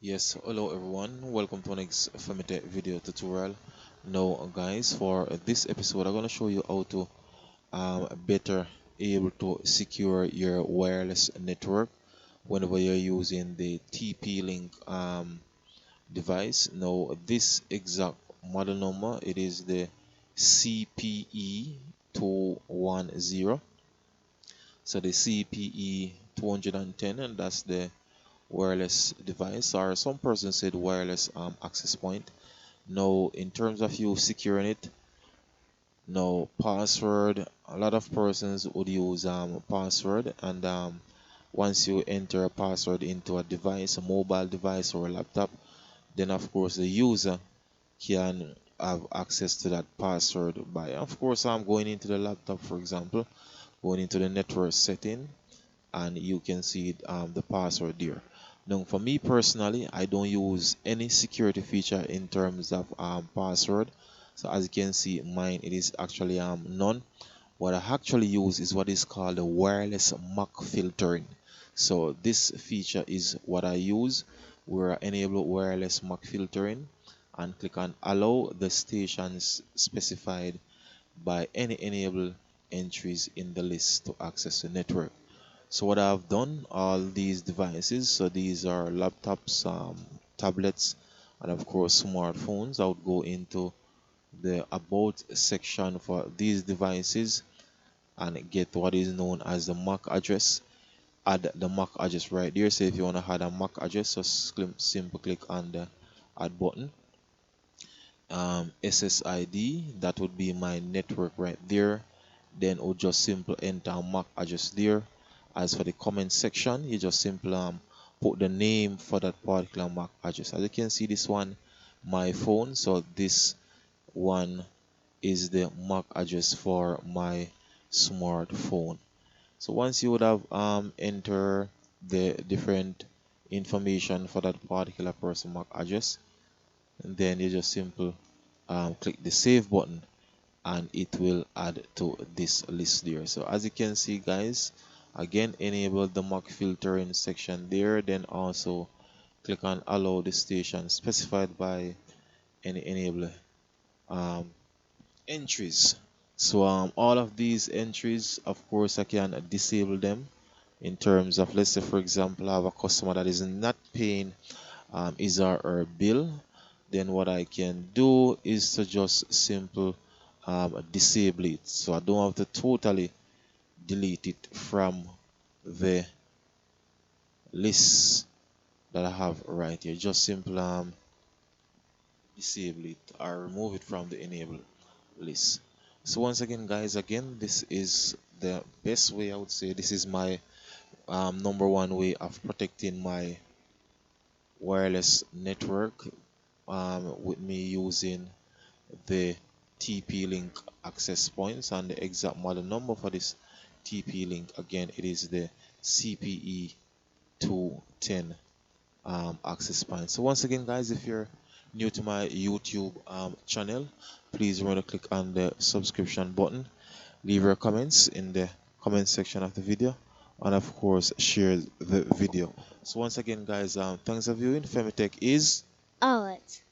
Yes, hello everyone. Welcome to our next Femite video tutorial. Now, guys, for this episode, I'm gonna show you how to better able to secure your wireless network whenever you're using the TP-Link device. Now, this exact model number it is the CPE 210. So the CPE 210, and that's the wireless device, or some person said wireless access point. Now, in terms of you securing it, no password. A lot of persons would use password, and once you enter a password into a device, a mobile device or a laptop, then of course the user can have access to that password by, of course, I'm going into the laptop, for example, going into the network setting, and you can see the password there. Now, for me personally, I don't use any security feature in terms of password. So as you can see, mine it is actually none. What I actually use is what is called the wireless MAC filtering. So this feature is what I use, where I enable wireless MAC filtering and click on allow the stations specified by any enable entries in the list to access the network. So what I've done, all these devices, so these are laptops, tablets, and of course smartphones. I would go into the about section for these devices and get what is known as the MAC address. Add the MAC address right there. So if you want to add a MAC address, just simply click on the add button. SSID, that would be my network right there. Then we'll just simply enter MAC address there. As for the comment section, you just simply put the name for that particular MAC address. As you can see, this one, my phone. So this one is the MAC address for my smartphone. So once you would have entered the different information for that particular person MAC address, and then you just simply click the save button, and it will add to this list there. So as you can see, guys, again, enable the MAC filtering section there, then also click on allow the station specified by any enable entries. So all of these entries, of course, I can disable them in terms of, let's say for example, I have a customer that is not paying his or her bill. Then what I can do is to just simple disable it, so I don't have to totally delete it from the list that I have right here. Just simply disable it or remove it from the enable list. So once again, guys, again, this is the best way, I would say. This is my number one way of protecting my wireless network with me using the TP-Link access points, and the exact model number for this TP-Link, again, it is the CPE 210 access point. So once again, guys, if you're new to my YouTube channel, please remember to click on the subscription button, leave your comments in the comment section of the video, and of course share the video. So once again, guys, thanks for viewing. Femitech is Alright.